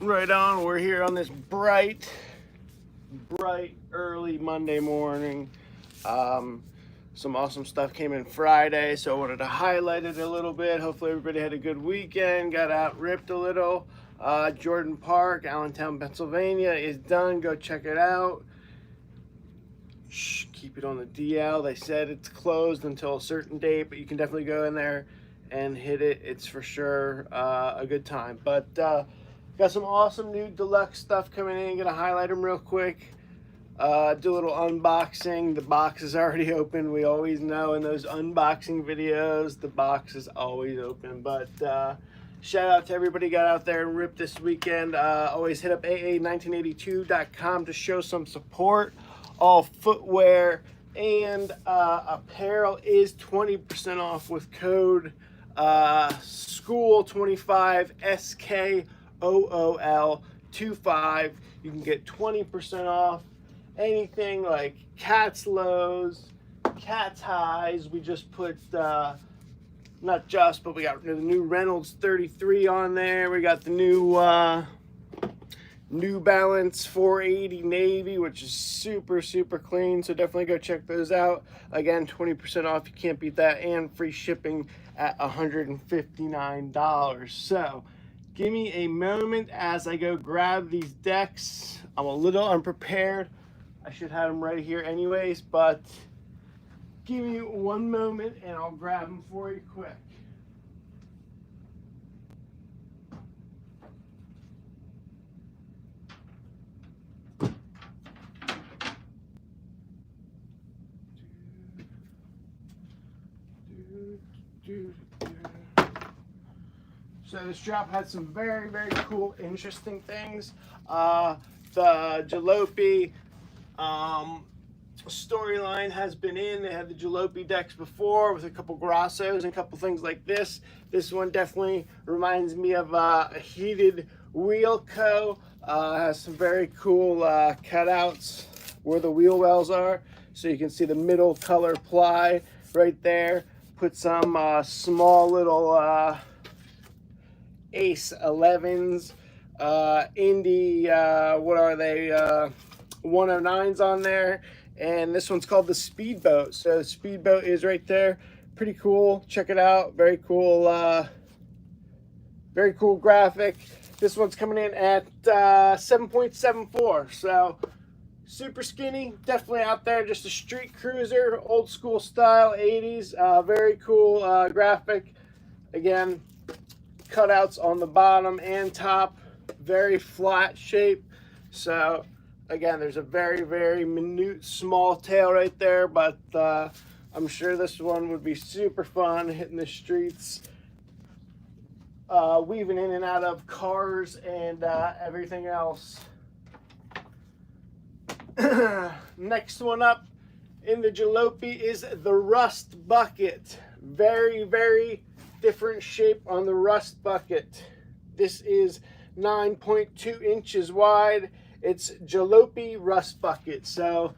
Right on. We're here on this bright early Monday morning. Some awesome stuff came in Friday, so I wanted to highlight it a little bit. Hopefully everybody had a good weekend, got out ripped a little. Jordan Park, Allentown, Pennsylvania is done. Go check it out. Shh, keep it on the DL. They said it's closed until a certain date, but you can definitely go in there and hit it. It's for sure a good time. But got some awesome new Deluxe stuff coming in. Gonna highlight them real quick. Do a little unboxing. The box is already open. We always know in those unboxing videos, the box is always open. But shout out to everybody who got out there and ripped this weekend. Always hit up AA1982.com to show some support. All footwear and apparel is 20% off with code SCHOOL25 SKOOL25. You can get 20% off anything like Cat's Lows, Cat's Highs. We just put not just, but we got the new Reynolds 33 on there. We got the New Balance 480 Navy, which is super clean, so definitely go check those out. Again, 20% off, you can't beat that, and free shipping at $159. So give me a moment as I go grab these decks. I'm a little unprepared. I should have them right here anyways, but give me one moment and I'll grab them for you quick. So this drop had some very cool, interesting things. The Jalopy storyline has been in. They had the Jalopy decks before with a couple Grossos and a couple things like this. This one definitely reminds me of a heated wheel co. Has some very cool cutouts where the wheel wells are. So you can see the middle color ply right there. Put some small little Ace 11s, Indy, what are they, 109s on there. And this one's called the Speedboat. So the Speedboat is right there. Pretty cool. Check it out. Very cool graphic. This one's coming in at 7.74. So super skinny, definitely out there, just a street cruiser, old school style, 80s. Very cool graphic. Again, cutouts on the bottom and top, very flat shape. So again, there's a very minute small tail right there, but I'm sure this one would be super fun hitting the streets, weaving in and out of cars and everything else. Next one up in the Jalopy is the Rust Bucket. Very different shape on the Rust Bucket. This is 9.2 inches wide. It's Jalopy Rust Bucket, so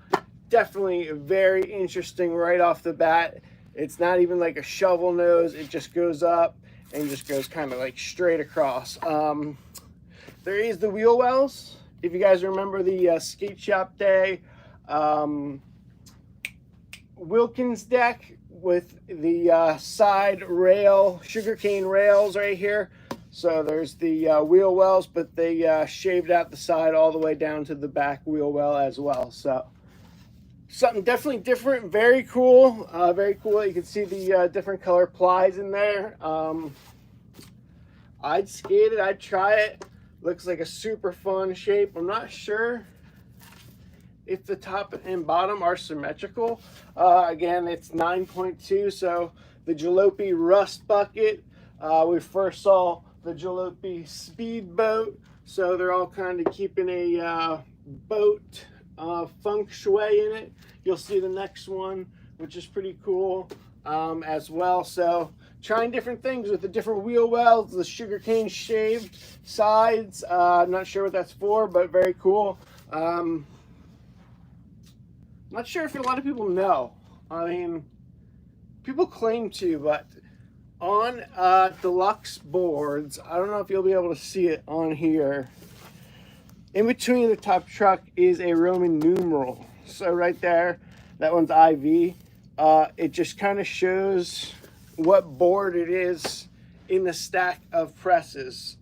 definitely very interesting right off the bat. It's not even like a shovel nose. It just goes up and just goes kind of like straight across. There is the wheel wells. If you guys remember the skate shop day Wilkins deck with the side rail, sugarcane rails right here. So there's the wheel wells, but they shaved out the side all the way down to the back wheel well as well. So something definitely different, very cool. Very cool. You can see the different color plies in there. I'd skate it, I'd try it. Looks like a super fun shape. I'm not sure if the top and bottom are symmetrical. Again, it's 9.2, so the Jalopy Rust Bucket. We first saw the Jalopy Speedboat, so they're all kind of keeping a boat feng shui in it. You'll see the next one, which is pretty cool as well. So trying different things with the different wheel wells, the sugarcane shaved sides. I'm not sure what that's for, but very cool. Not sure if a lot of people know. I mean, people claim to, but on Deluxe boards, I don't know if you'll be able to see it on here. In between the top truck is a Roman numeral. So right there, that one's IV. It just kind of shows what board it is in the stack of presses.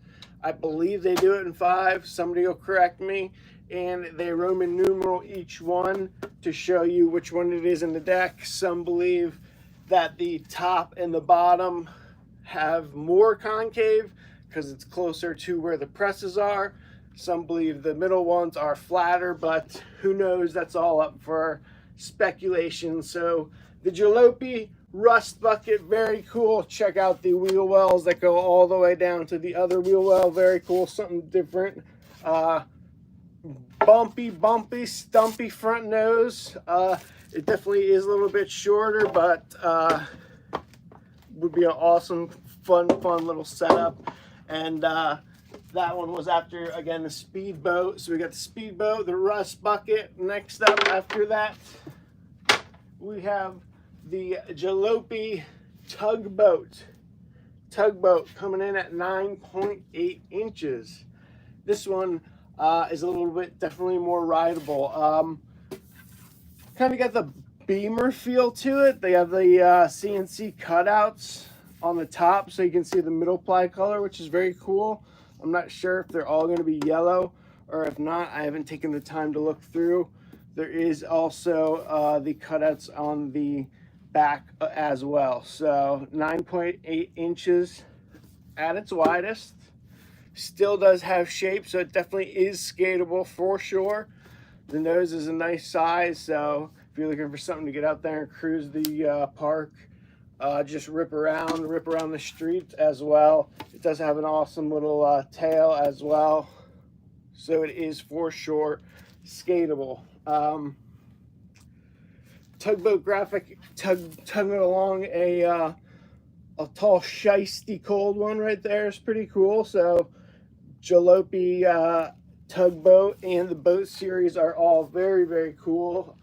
I believe they do it in 5. Somebody will correct me. And they Roman numeral each one to show you which one it is in the deck. Some believe that the top and the bottom have more concave because it's closer to where the presses are. Some believe the middle ones are flatter, but who knows? That's all up for speculation. So the Jalopy rust bucket, very cool. Check out the wheel wells that go all the way down to the other wheel well. Very cool, something different. Bumpy, stumpy front nose. It definitely is a little bit shorter, but would be an awesome, fun little setup. And that one was after, again, the speedboat. So we got the speedboat, the rust bucket. Next up after that, we have the Jalopy Tugboat. Tugboat coming in at 9.8 inches. This one is a little bit definitely more rideable. Kind of got the Beamer feel to it. They have the CNC cutouts on the top so you can see the middle ply color, which is very cool. I'm not sure if they're all going to be yellow or if not. I haven't taken the time to look through. There is also the cutouts on the back as well. So 9.8 inches at its widest. Still does have shape, so it definitely is skatable for sure. The nose is a nice size, so if you're looking for something to get out there and cruise the park, just rip around the street as well. It does have an awesome little tail as well, so it is for sure skatable. Tugboat graphic tugging along a tall, shiesty cold one right there is pretty cool. So Jalopy Tugboat and the boat series are all very cool.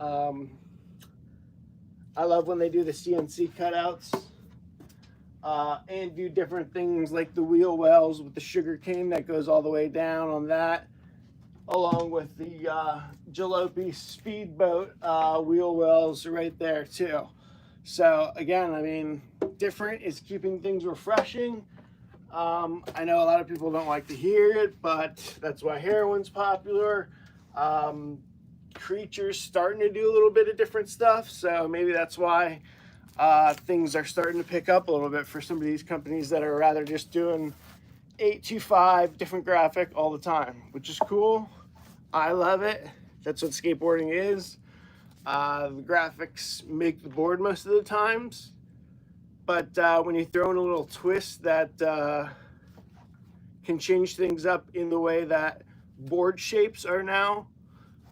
I love when they do the CNC cutouts and do different things like the wheel wells with the sugar cane that goes all the way down on that, along with the Jalopy speedboat wheel wells right there too. So again, I mean, different is keeping things refreshing. I know a lot of people don't like to hear it, but that's why heroin's popular. Creature's starting to do a little bit of different stuff, so maybe that's why things are starting to pick up a little bit for some of these companies that are rather just doing 825 different graphic all the time, which is cool. I love it. That's what skateboarding is. The graphics make the board most of the times, but when you throw in a little twist that can change things up in the way that board shapes are now,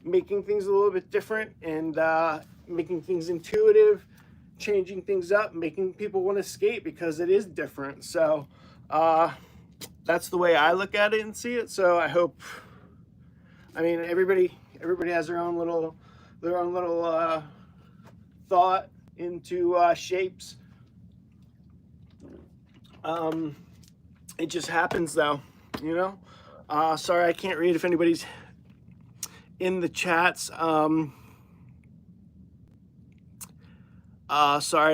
making things a little bit different and making things intuitive, changing things up, making people want to skate because it is different. So that's the way I look at it and see it. So I hope, I mean, everybody has their own little thought into shapes. It just happens though, you know. Sorry, I can't read if anybody's in the chats. Sorry,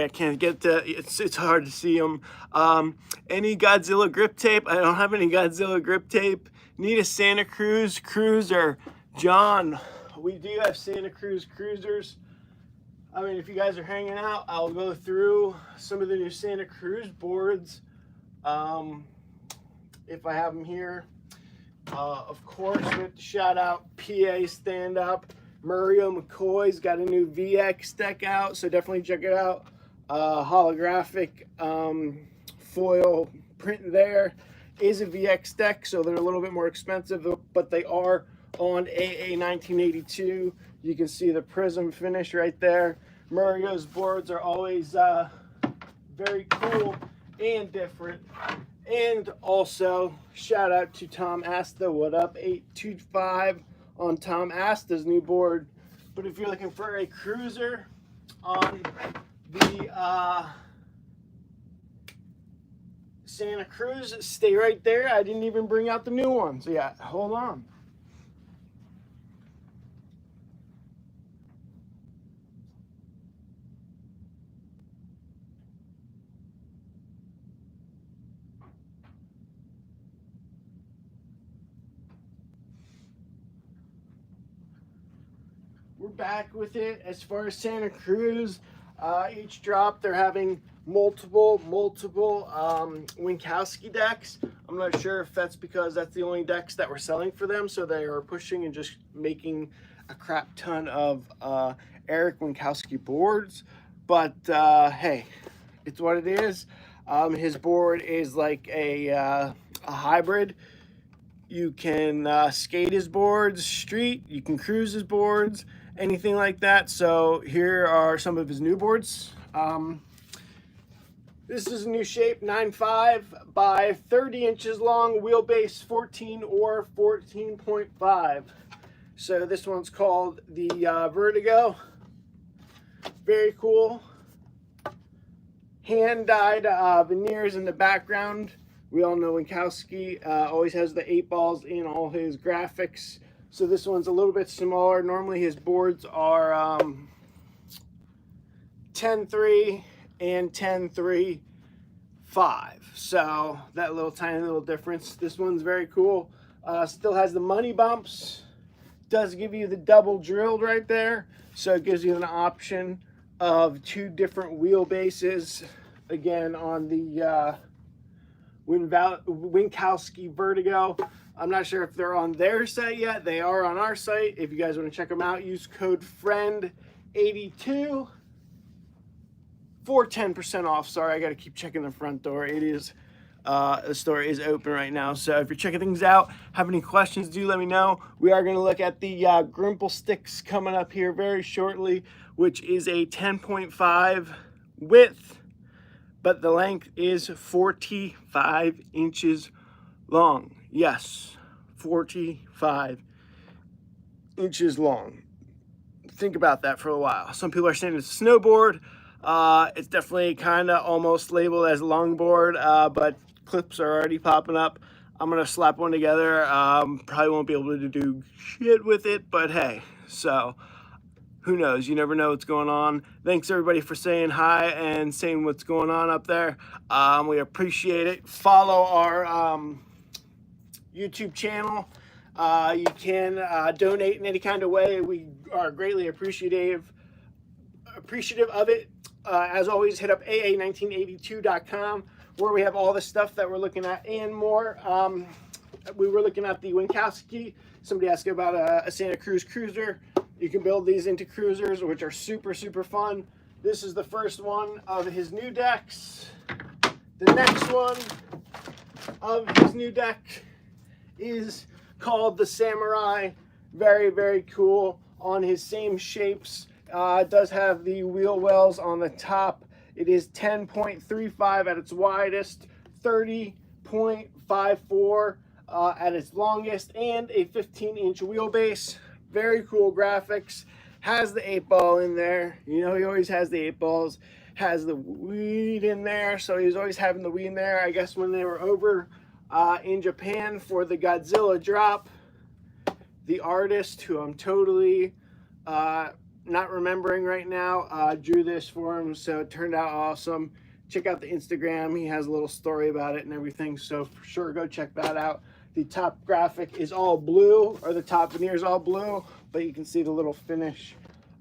I can't get to, it's hard to see them. Any Godzilla grip tape? I don't have any Godzilla grip tape. Need a Santa Cruz cruiser. John, we do have Santa Cruz cruisers. I mean, if you guys are hanging out, I'll go through some of the new Santa Cruz boards. If I have them here. Of course, we have to shout out PA Stand Up. Mario McCoy's got a new VX deck out, so definitely check it out. Holographic foil print there is a VX deck, so they're a little bit more expensive, but they are on AA 1982. You can see the prism finish right there. Mario's boards are always very cool and different. And also, shout out to Tom Asta. What up? 825 on Tom Asta's new board. But if you're looking for a cruiser on the Santa Cruz, stay right there. I didn't even bring out the new ones yet. Hold on. back with it. As far as Santa Cruz, each drop they're having multiple Winkowski decks. I'm not sure if that's because that's the only decks that we're selling for them, so they are pushing and just making a crap ton of Eric Winkowski boards. But hey, it's what it is. His board is like a hybrid. You can skate his boards street, you can cruise his boards, anything like that. So here are some of his new boards. This is a new shape, 9.5 by 30 inches long, wheelbase 14 or 14.5. So this one's called the Vertigo. Very cool. Hand-dyed veneers in the background. We all know Winkowski always has the 8 balls in all his graphics. So this one's a little bit smaller. Normally his boards are 10.3 and 10.3.5. So that little tiny little difference. This one's very cool. Still has the money bumps. Does give you the double drilled right there. So it gives you an option of 2 different wheelbases. Again, on the Winkowski Vertigo. I'm not sure if they're on their site yet. They are on our site. If you guys want to check them out, use code FRIEND82 for 10% off. Sorry, I got to keep checking the front door. It is the store is open right now. So if you're checking things out, have any questions, do let me know. We are going to look at the Grimple Sticks coming up here very shortly, which is a 10.5 width, but the length is 45 inches long. Yes, 45 inches long. Think about that for a while. Some people are saying it's a snowboard. It's definitely kind of almost labeled as longboard, but clips are already popping up. I'm gonna slap one together. Probably won't be able to do shit with it, but hey, so who knows? You never know what's going on. Thanks everybody for saying hi and saying what's going on up there. We appreciate it. Follow our YouTube channel. You can donate in any kind of way. We are greatly appreciative of it. As always, hit up aa1982.com where we have all the stuff that we're looking at and more. We were looking at the Winkowski. Somebody asked about a Santa Cruz cruiser. You can build these into cruisers, which are super fun. This is the first one of his new decks. The next one of his new deck is called the Samurai. Very cool on his same shapes. It does have the wheel wells on the top. It is 10.35 at its widest, 30.54 at its longest, and a 15-inch wheelbase. Very cool graphics. Has the 8 ball in there. You know he always has the 8 balls. Has the weed in there, so he's always having the weed in there. I guess when they were over in Japan for the Godzilla drop, the artist, who I'm totally not remembering right now, drew this for him, so it turned out awesome. Check out the Instagram. He has a little story about it and everything, so for sure go check that out. The top graphic is all blue, or the top veneer is all blue, but you can see the little finish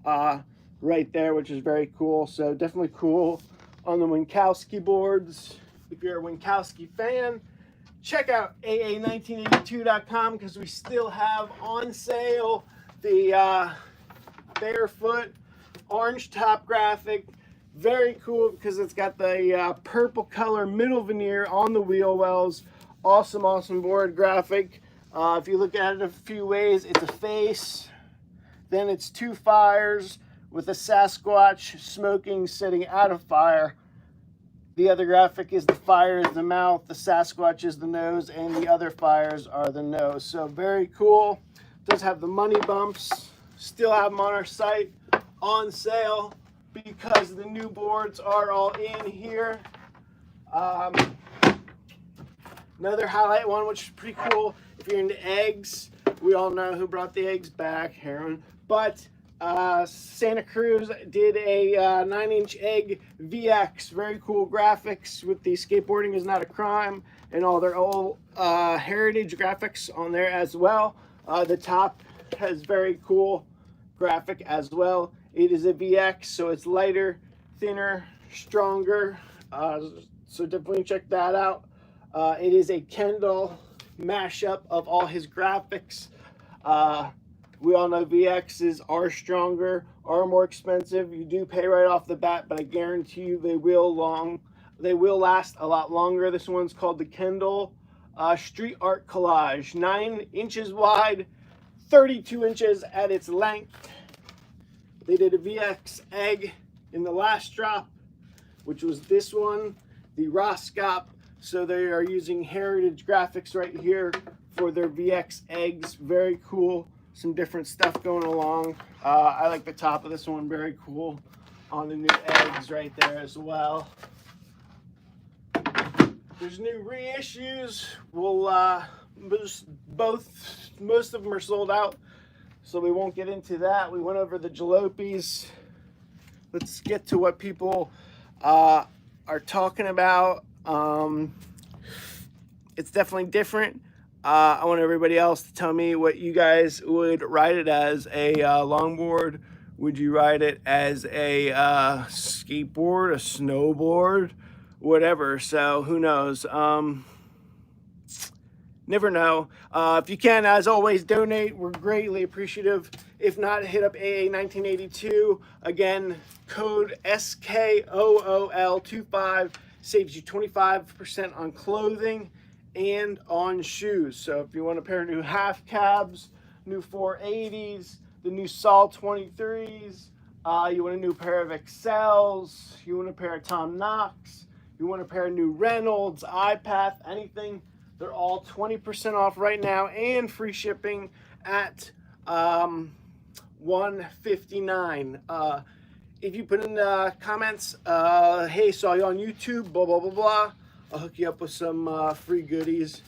right there, which is very cool. So definitely cool on the Winkowski boards. If you're a Winkowski fan, check out aa1982.com because we still have on sale the barefoot orange top graphic. Very cool because it's got the purple color middle veneer on the wheel wells. Awesome board graphic. If you look at it a few ways, it's a face, then it's 2 fires with a Sasquatch smoking sitting out of fire. The other graphic is the fire is the mouth, the Sasquatch is the nose, and the other fires are the nose. So very cool. Does have the money bumps. Still have them on our site on sale because the new boards are all in here. Another highlight one, which is pretty cool if you're into eggs. We all know who brought the eggs back, Heron. But Santa Cruz did a 9-inch egg VX. Very cool graphics with the skateboarding is not a crime and all their old heritage graphics on there as well. The top has very cool graphic as well. It is a VX, so it's lighter, thinner, stronger. So definitely check that out. It is a Kendall mashup of all his graphics. We all know VXs are stronger, are more expensive. You do pay right off the bat, but I guarantee you they will last a lot longer. This one's called the Kendall Street Art Collage, 9 inches wide, 32 inches at its length. They did a VX egg in the last drop, which was this one, the Roscop. So they are using heritage graphics right here for their VX eggs. Very cool. Some different stuff going along. I like the top of this one, very cool. On the new eggs right there as well. There's new reissues. Most of them are sold out, so we won't get into that. We went over the Jalopys. Let's get to what people are talking about. It's definitely different. I want everybody else to tell me what you guys would ride it as. A longboard? Would you ride it as a skateboard, a snowboard, whatever? So who knows? Never know. If you can, as always, donate. We're greatly appreciative. If not, hit up AA1982. Again, code SKOOL25 saves you 25% on clothing and on shoes. So if you want a pair of new half cabs, new 480s, the new Sol 23s, you want a new pair of Excels, you want a pair of Tom Knox, you want a pair of new Reynolds, iPath, anything, they're all 20% off right now and free shipping at $159. If you put in the comments, hey, saw you on YouTube, blah, blah, blah, blah, I'll hook you up with some free goodies.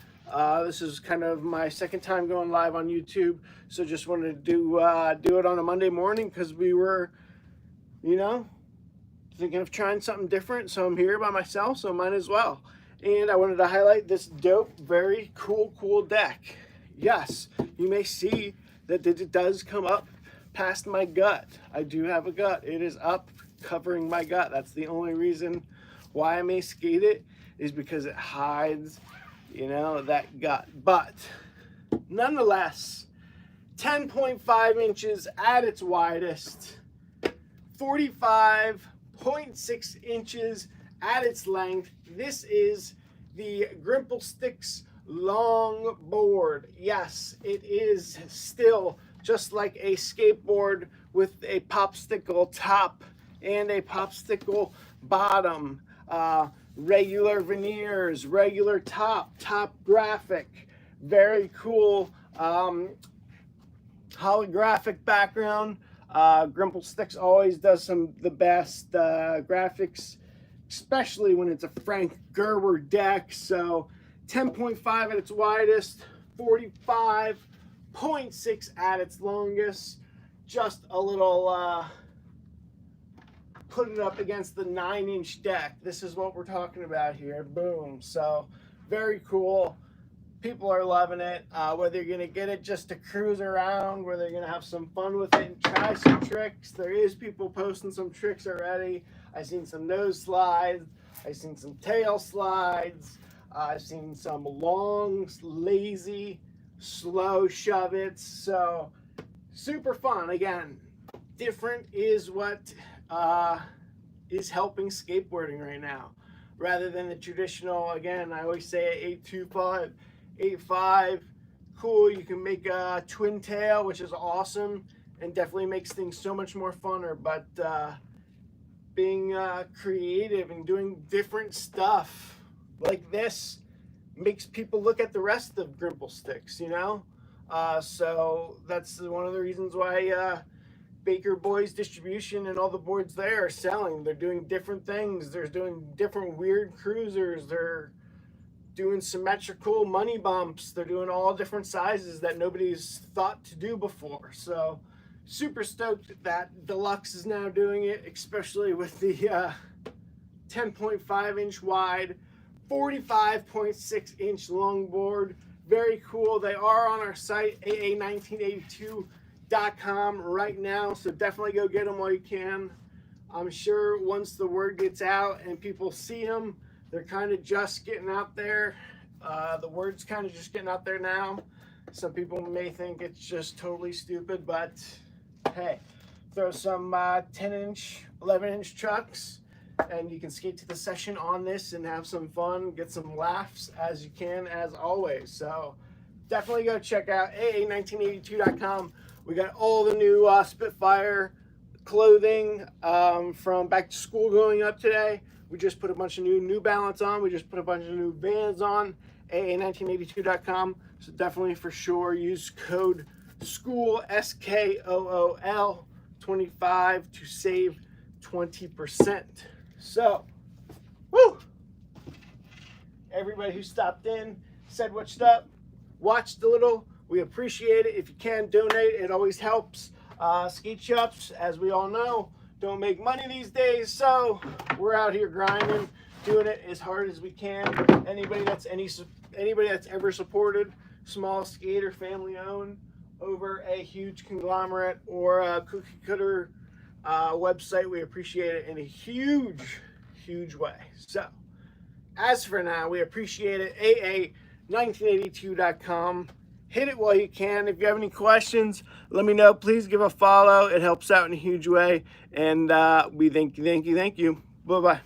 This is kind of my second time going live on YouTube, so just wanted to do it on a Monday morning because we were, you know, thinking of trying something different. So I'm here by myself, so might as well. And I wanted to highlight this dope, very cool deck. Yes, you may see that it does come up past my gut. I do have a gut. It is up covering my gut. That's the only reason why I may skate it, is because it hides, you know, that gut. But nonetheless, 10.5 inches at its widest, 45.6 inches at its length. This is the Grimple Stix longboard. Yes, it is still just like a skateboard with a popsicle top and a popsicle bottom. Regular veneers, regular top graphic, very cool holographic background. Grimple Sticks always does the best graphics, especially when it's a Frank Gerber deck. So 10.5 at its widest, 45.6 at its longest. Just a little put it up against the 9-inch deck. This is what we're talking about here. Boom. So very cool. People are loving it. Whether you're gonna get it just to cruise around, whether you're gonna have some fun with it and try some tricks. There is people posting some tricks already. I've seen some nose slides. I've seen some tail slides. I've seen some long, lazy, slow shove-its. So super fun. Again, different is what is helping skateboarding right now, rather than the traditional. Again, I always say 825, 8.5. Cool. You can make a twin tail, which is awesome and definitely makes things so much more funner. But being creative and doing different stuff like this makes people look at the rest of Grimple Sticks, you know. So that's one of the reasons why Baker Boys Distribution and all the boards there are selling. They're doing different things. They're doing different weird cruisers. They're doing symmetrical money bumps. They're doing all different sizes that nobody's thought to do before. So super stoked that Deluxe is now doing it, especially with the 10.5 inch wide, 45.6 inch longboard. Very cool. They are on our site, AA1982. AA1982.com right now, so definitely go get them while you can. I'm sure once the word gets out and people see them, they're kind of just getting out there. The word's kind of just getting out there now. Some people may think it's just totally stupid, but hey, throw some 10-inch, 11-inch trucks, and you can skate to the session on this and have some fun, get some laughs as you can, as always. So definitely go check out AA1982.com. We got all the new Spitfire clothing from back to school going up today. We just put a bunch of New Balance on. We just put a bunch of new Vans on. AA1982.com. So definitely for sure use code SCHOOL SKOOL 25 to save 20%. So, woo! Everybody who stopped in, said what's up, watched a little. We appreciate it. If you can donate, it always helps. Skate shops, as we all know, don't make money these days, so we're out here grinding, doing it as hard as we can. Anybody that's ever supported small skater family owned over a huge conglomerate or a cookie cutter website, we appreciate it in a huge way. So as for now, we appreciate it. AA1982.com. Hit it while you can. If you have any questions, let me know. Please give a follow. It helps out in a huge way. And we thank you. Bye-bye.